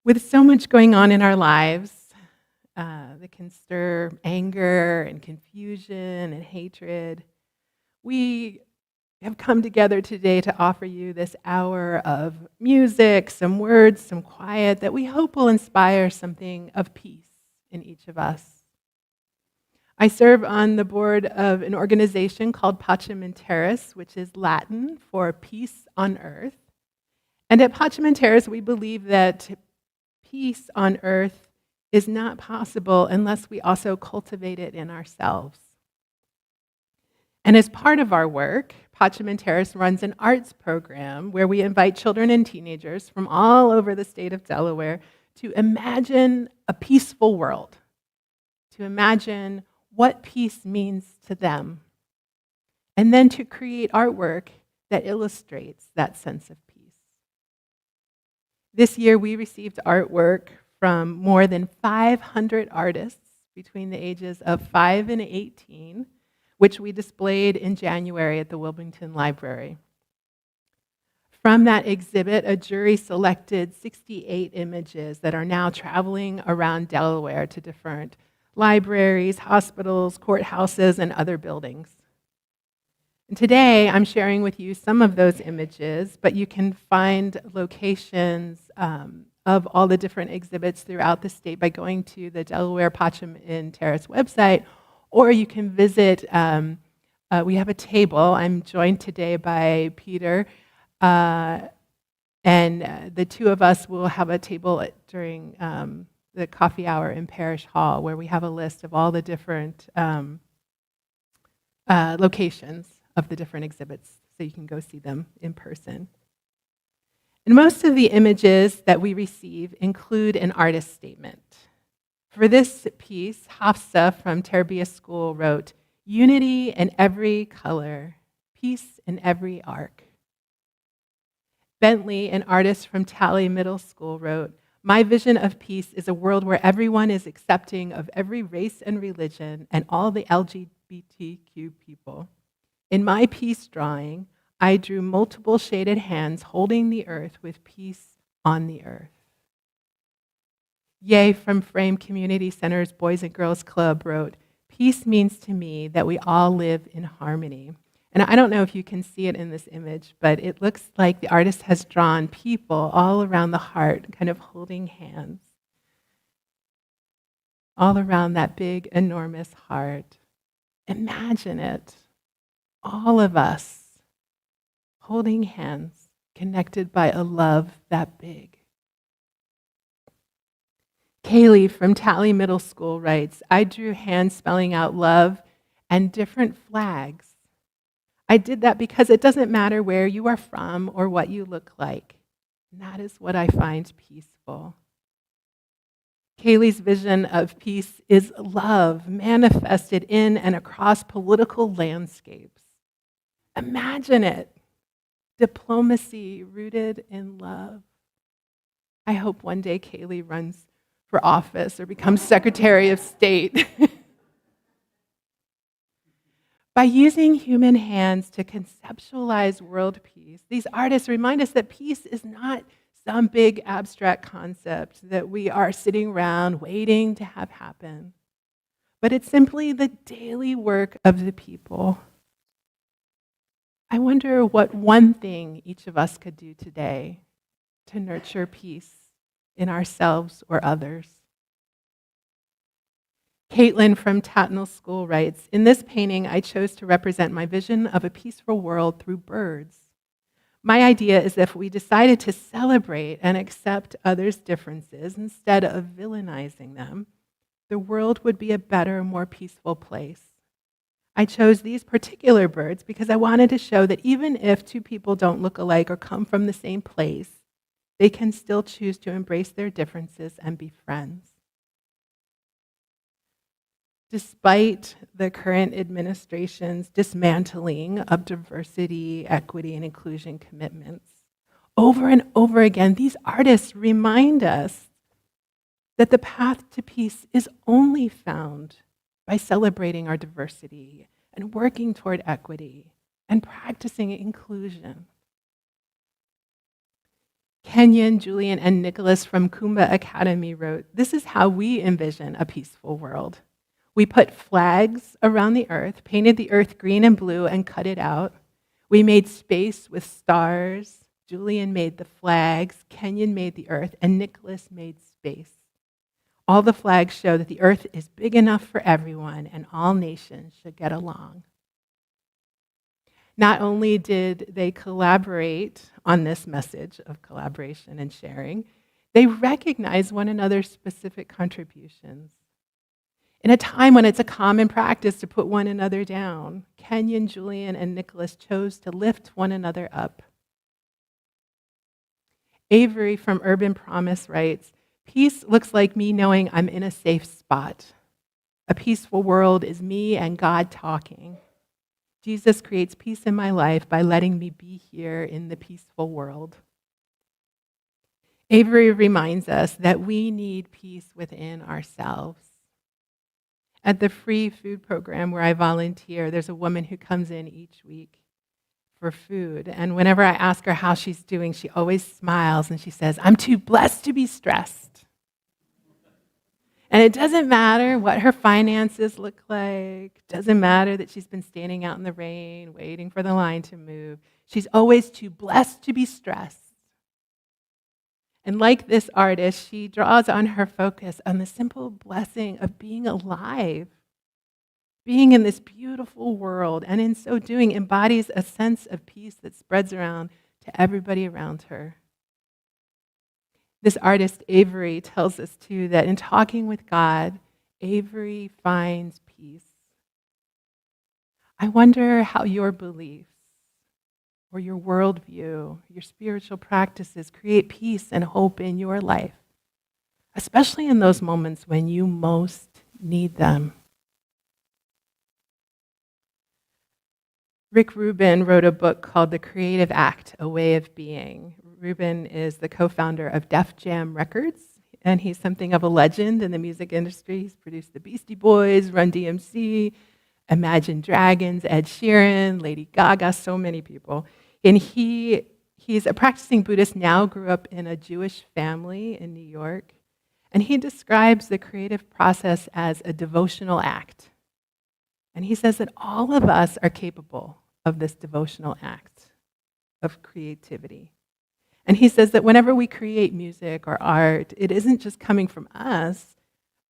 With so much going on in our lives that can stir anger and confusion and hatred, we have come together today to offer you this hour of music, some words, some quiet that we hope will inspire something of peace in each of us. I serve on the board of an organization called Pacem in Terris, which is Latin for peace on earth. And at Pacem in Terris, we believe that peace on earth is not possible unless we also cultivate it in ourselves. And as part of our work, Pacem in Terris runs an arts program where we invite children and teenagers from all over the state of Delaware to imagine a peaceful world, to imagine what peace means to them, and then to create artwork that illustrates that sense of peace. This year, we received artwork from more than 500 artists between the ages of 5 and 18, which we displayed in January at the Wilmington Library. From that exhibit, a jury selected 68 images that are now traveling around Delaware to different libraries, hospitals, courthouses, and other buildings. And today, I'm sharing with you some of those images, but you can find locations of all the different exhibits throughout the state by going to the Delaware Pacem in Terris website, or you can visit, we have a table. I'm joined today by Peter, and the two of us will have a table during the coffee hour in Parish Hall, where we have a list of all the different locations of the different exhibits, so you can go see them in person. And most of the images that we receive include an artist statement. For this piece, Hafsa from Terbiya School wrote, "Unity in every color, peace in every arc." Bentley, an artist from Tally Middle School, wrote, "My vision of peace is a world where everyone is accepting of every race and religion and all the LGBTQ people. In my peace drawing, I drew multiple shaded hands holding the earth with peace on the earth." Ye from Frame Community Center's Boys and Girls Club wrote, "Peace means to me that we all live in harmony." And I don't know if you can see it in this image, but it looks like the artist has drawn people all around the heart, kind of holding hands, all around that big, enormous heart. Imagine it. All of us holding hands, connected by a love that big. Kaylee from Tally Middle School writes, "I drew hands spelling out love and different flags. I did that because it doesn't matter where you are from or what you look like. And that is what I find peaceful." Kaylee's vision of peace is love manifested in and across political landscapes. Imagine it. Diplomacy rooted in love. I hope one day Kaylee runs for office or becomes Secretary of State. By using human hands to conceptualize world peace, these artists remind us that peace is not some big abstract concept that we are sitting around waiting to have happen, but it's simply the daily work of the people. I wonder what one thing each of us could do today to nurture peace in ourselves or others. Caitlin from Tatnall School writes, "In this painting, I chose to represent my vision of a peaceful world through birds. My idea is that if we decided to celebrate and accept others' differences instead of villainizing them, the world would be a better, more peaceful place. I chose these particular birds because I wanted to show that even if two people don't look alike or come from the same place, they can still choose to embrace their differences and be friends." Despite the current administration's dismantling of diversity, equity, and inclusion commitments, over and over again, these artists remind us that the path to peace is only found by celebrating our diversity and working toward equity and practicing inclusion. Kenyon, Julian, and Nicholas from Kumba Academy wrote, "This is how we envision a peaceful world. We put flags around the earth, painted the earth green and blue, and cut it out. We made space with stars. Julian made the flags, Kenyon made the earth, and Nicholas made space. All the flags show that the earth is big enough for everyone and all nations should get along." Not only did they collaborate on this message of collaboration and sharing, they recognized one another's specific contributions. In a time when it's a common practice to put one another down, Kenyon, Julian, and Nicholas chose to lift one another up. Avery from Urban Promise writes, "Peace looks like me knowing I'm in a safe spot. A peaceful world is me and God talking. Jesus creates peace in my life by letting me be here in the peaceful world." Avery reminds us that we need peace within ourselves. At the free food program where I volunteer, there's a woman who comes in each week for food. And whenever I ask her how she's doing, she always smiles and she says, "I'm too blessed to be stressed." And it doesn't matter what her finances look like. It doesn't matter that she's been standing out in the rain waiting for the line to move. She's always too blessed to be stressed. And like this artist, she draws on her focus on the simple blessing of being alive, being in this beautiful world, and in so doing embodies a sense of peace that spreads around to everybody around her. This artist, Avery, tells us too that in talking with God, Avery finds peace. I wonder how your beliefs or your worldview, your spiritual practices create peace and hope in your life, especially in those moments when you most need them. Rick Rubin wrote a book called The Creative Act, A Way of Being. Rubin is the co-founder of Def Jam Records, and he's something of a legend in the music industry. He's produced the Beastie Boys, Run DMC, Imagine Dragons, Ed Sheeran, Lady Gaga, so many people. And he's a practicing Buddhist now, grew up in a Jewish family in New York, and he describes the creative process as a devotional act. And he says that all of us are capable of this devotional act of creativity. And he says that whenever we create music or art, it isn't just coming from us,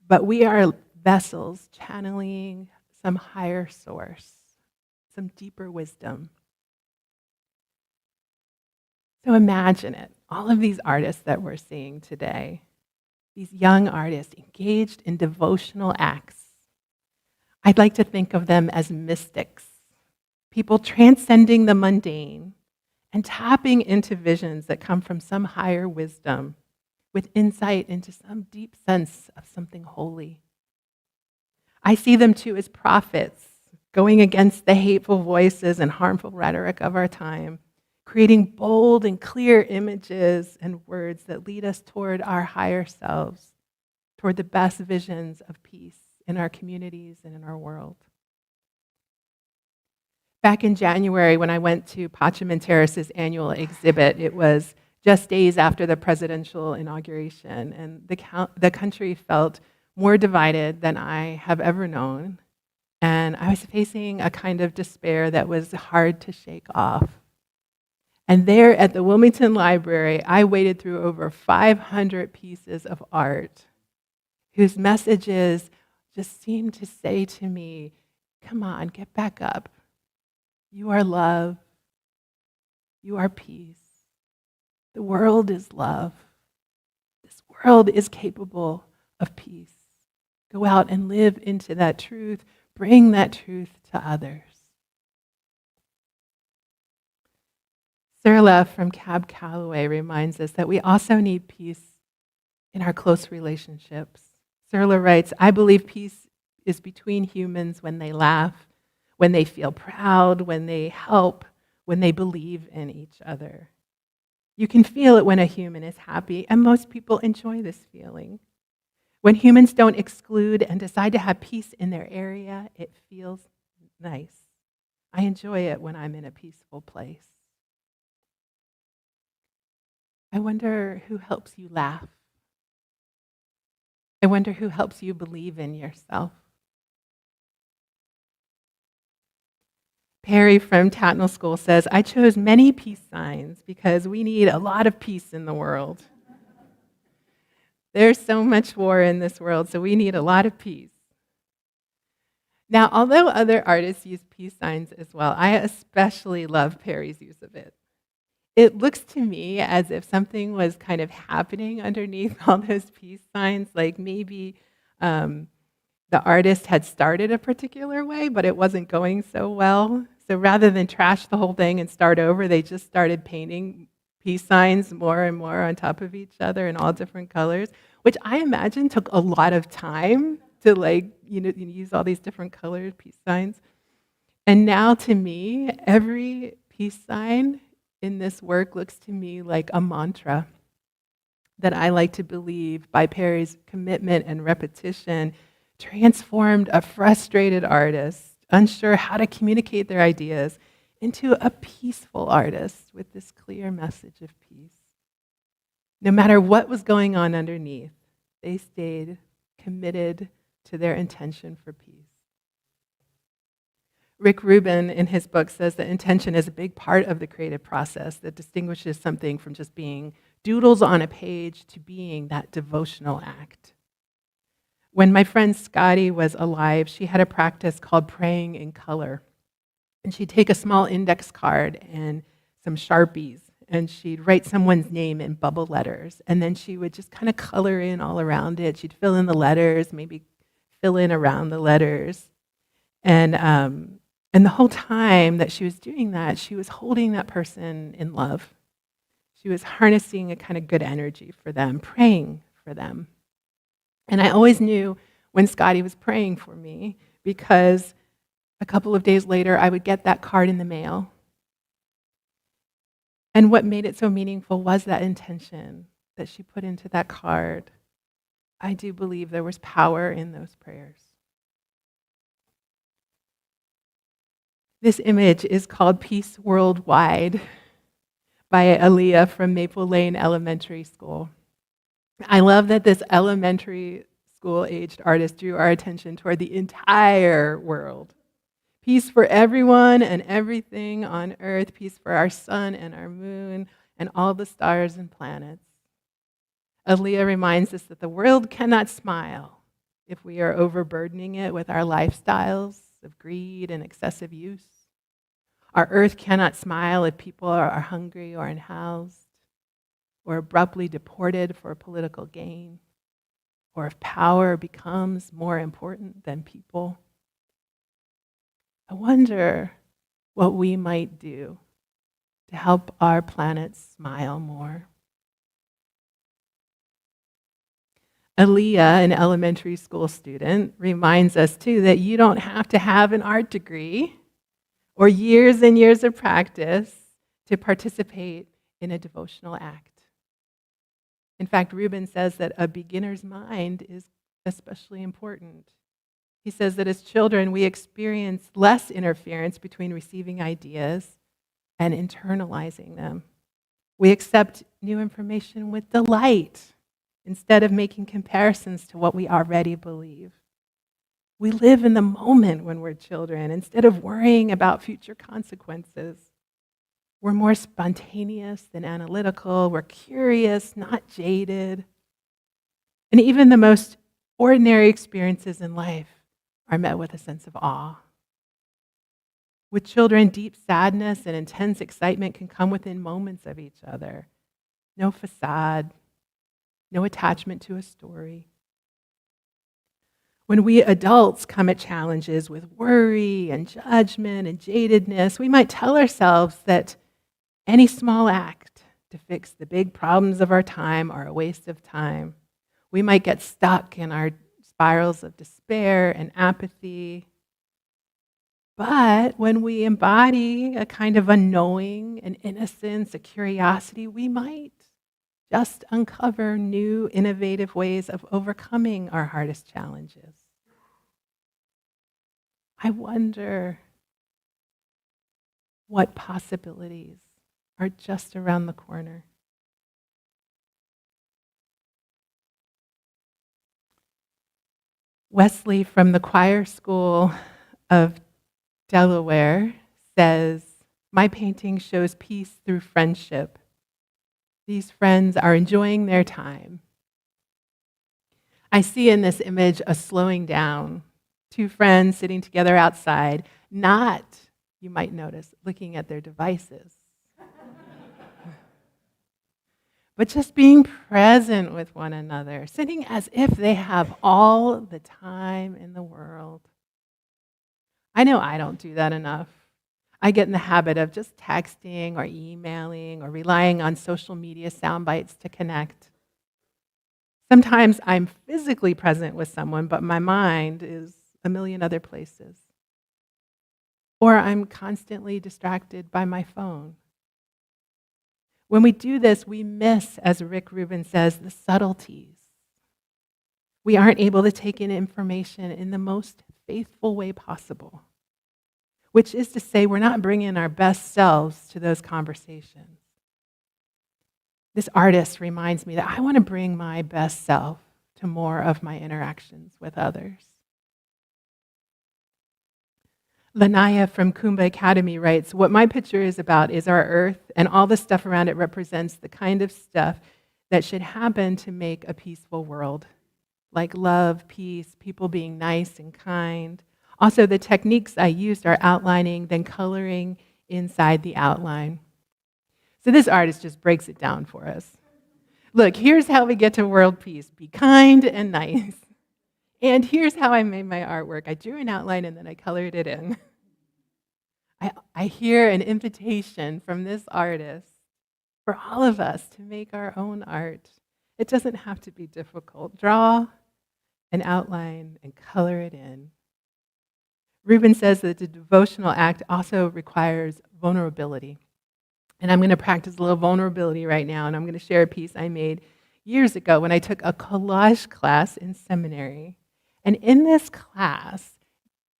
but we are vessels channeling some higher source, some deeper wisdom. So imagine it, all of these artists that we're seeing today, these young artists engaged in devotional acts. I'd like to think of them as mystics, people transcending the mundane and tapping into visions that come from some higher wisdom with insight into some deep sense of something holy. I see them too as prophets, going against the hateful voices and harmful rhetoric of our time, creating bold and clear images and words that lead us toward our higher selves, toward the best visions of peace in our communities and in our world. Back in January, when I went to Pacem and Terrace's annual exhibit, it was just days after the presidential inauguration, and the country felt more divided than I have ever known. And I was facing a kind of despair that was hard to shake off. And there at the Wilmington Library, I waded through over 500 pieces of art whose messages just seemed to say to me, come on, get back up. You are love. You are peace. The world is love. This world is capable of peace. Go out and live into that truth. Bring that truth to others. Serla from Cab Calloway reminds us that we also need peace in our close relationships. Serla writes, I believe peace is between humans when they laugh, when they feel proud, when they help, when they believe in each other. You can feel it when a human is happy, and most people enjoy this feeling. When humans don't exclude and decide to have peace in their area, it feels nice. I enjoy it when I'm in a peaceful place. I wonder who helps you laugh. I wonder who helps you believe in yourself. Perry from Tatnall School says, I chose many peace signs because we need a lot of peace in the world. There's so much war in this world, so we need a lot of peace. Now, although other artists use peace signs as well, I especially love Perry's use of it. It looks to me as if something was kind of happening underneath all those peace signs, like maybe the artist had started a particular way, but it wasn't going so well. So rather than trash the whole thing and start over, they just started painting peace signs more and more on top of each other in all different colors, which I imagine took a lot of time to use all these different colored peace signs. And now to me, every peace sign in this work looks to me like a mantra that I like to believe, by Perry's commitment and repetition, transformed a frustrated artist, unsure how to communicate their ideas, into a peaceful artist with this clear message of peace. No matter what was going on underneath, they stayed committed to their intention for peace. Rick Rubin, in his book, says that intention is a big part of the creative process that distinguishes something from just being doodles on a page to being that devotional act. When my friend Scotty was alive, she had a practice called praying in color. And she'd take a small index card and some Sharpies, and she'd write someone's name in bubble letters. And then she would just kind of color in all around it. She'd fill in the letters, maybe fill in around the letters. And the whole time that she was doing that, she was holding that person in love. She was harnessing a kind of good energy for them, praying for them. And I always knew when Scotty was praying for me, because a couple of days later, I would get that card in the mail. And what made it so meaningful was that intention that she put into that card. I do believe there was power in those prayers. This image is called Peace Worldwide by Aaliyah from Maple Lane Elementary School. I love that this elementary school-aged artist drew our attention toward the entire world. Peace for everyone and everything on earth, peace for our sun and our moon and all the stars and planets. Aaliyah reminds us that the world cannot smile if we are overburdening it with our lifestyles of greed and excessive use. Our earth cannot smile if people are hungry or unhoused, or abruptly deported for political gain, or if power becomes more important than people. I wonder what we might do to help our planet smile more. Aaliyah, an elementary school student, reminds us too that you don't have to have an art degree or years and years of practice to participate in a devotional act. In fact, Rubin says that a beginner's mind is especially important. He says that as children, we experience less interference between receiving ideas and internalizing them. We accept new information with delight instead of making comparisons to what we already believe. We live in the moment when we're children instead of worrying about future consequences. We're more spontaneous than analytical. We're curious, not jaded. And even the most ordinary experiences in life are met with a sense of awe. With children, deep sadness and intense excitement can come within moments of each other. No facade, no attachment to a story. When we adults come at challenges with worry and judgment and jadedness, we might tell ourselves that any small act to fix the big problems of our time are a waste of time. We might get stuck in our spirals of despair and apathy. But when we embody a kind of a knowing, an innocence, a curiosity, we might just uncover new, innovative ways of overcoming our hardest challenges. I wonder what possibilities are just around the corner. Wesley from the choir school of Delaware says, "My painting shows peace through friendship. These friends are enjoying their time." I see in this image a slowing down, two friends sitting together outside, not, you might notice, looking at their devices, but just being present with one another, sitting as if they have all the time in the world. I know I don't do that enough. I get in the habit of just texting or emailing or relying on social media sound bites to connect. Sometimes I'm physically present with someone, but my mind is a million other places. Or I'm constantly distracted by my phone. When we do this, we miss, as Rick Rubin says, the subtleties. We aren't able to take in information in the most faithful way possible, which is to say, we're not bringing our best selves to those conversations. This artist reminds me that I want to bring my best self to more of my interactions with others. Lanaya from Kumbha Academy writes, "What my picture is about is our earth, and all the stuff around it represents the kind of stuff that should happen to make a peaceful world, like love, peace, people being nice and kind. Also, the techniques I used are outlining, then coloring inside the outline." So this artist just breaks it down for us. Look, here's how we get to world peace. Be kind and nice. And here's how I made my artwork. I drew an outline and then I colored it in. I hear an invitation from this artist for all of us to make our own art. It doesn't have to be difficult. Draw an outline and color it in. Rubin says that the devotional act also requires vulnerability. And I'm going to practice a little vulnerability right now, and I'm going to share a piece I made years ago when I took a collage class in seminary. And in this class,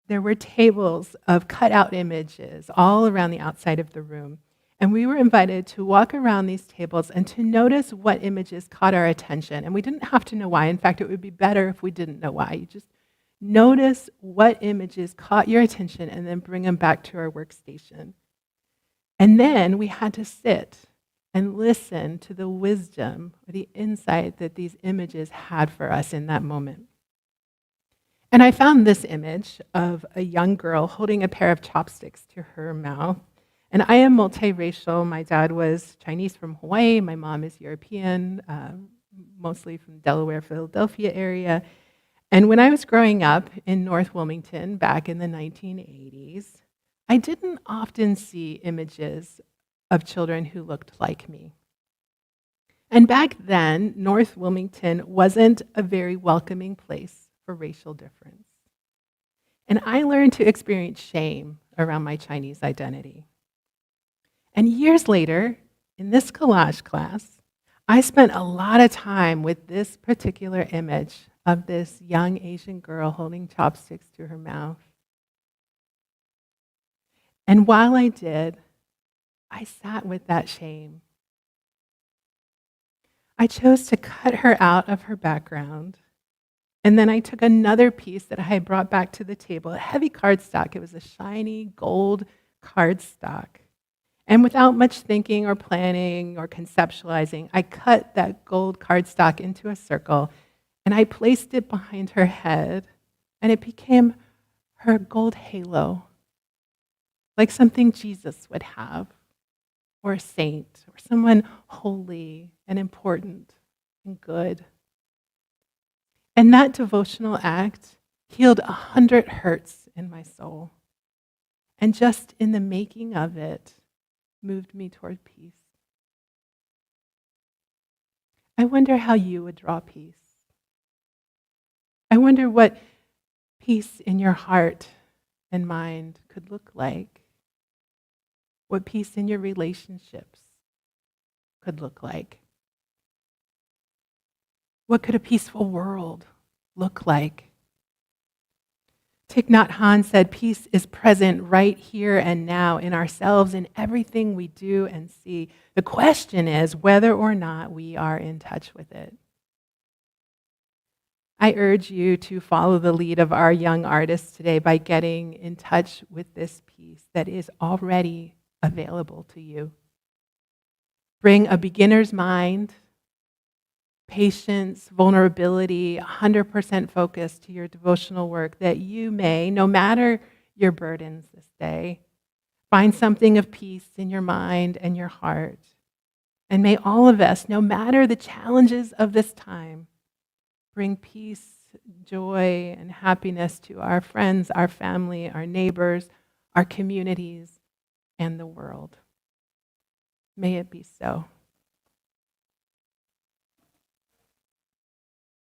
there were tables of cutout images all around the outside of the room. And we were invited to walk around these tables and to notice what images caught our attention. And we didn't have to know why. In fact, it would be better if we didn't know why. You just notice what images caught your attention and then bring them back to our workstation. And then we had to sit and listen to the wisdom, or the insight that these images had for us in that moment. And I found this image of a young girl holding a pair of chopsticks to her mouth. And I am multiracial. My dad was Chinese from Hawaii. My mom is European, mostly from Delaware, Philadelphia area. And when I was growing up in North Wilmington back in the 1980s, I didn't often see images of children who looked like me. And back then, North Wilmington wasn't a very welcoming place for racial difference. And I learned to experience shame around my Chinese identity. And years later, in this collage class, I spent a lot of time with this particular image of this young Asian girl holding chopsticks to her mouth. And while I did, I sat with that shame. I chose to cut her out of her background. And then I took another piece that I had brought back to the table, a heavy cardstock. It was a shiny gold cardstock. And without much thinking or planning or conceptualizing, I cut that gold cardstock into a circle and I placed it behind her head, and it became her gold halo, like something Jesus would have, or a saint, or someone holy and important and good. And that devotional act healed 100 hurts in my soul. And just in the making of it, moved me toward peace. I wonder how you would draw peace. I wonder what peace in your heart and mind could look like. What peace in your relationships could look like. What could a peaceful world look like? Thich Nhat Hanh said, peace is present right here and now in ourselves, in everything we do and see. The question is whether or not we are in touch with it. I urge you to follow the lead of our young artists today by getting in touch with this piece that is already available to you. Bring a beginner's mind, patience, vulnerability, 100% focus to your devotional work, that you may, no matter your burdens this day, find something of peace in your mind and your heart. And may all of us, no matter the challenges of this time, bring peace, joy, and happiness to our friends, our family, our neighbors, our communities, and the world. May it be so.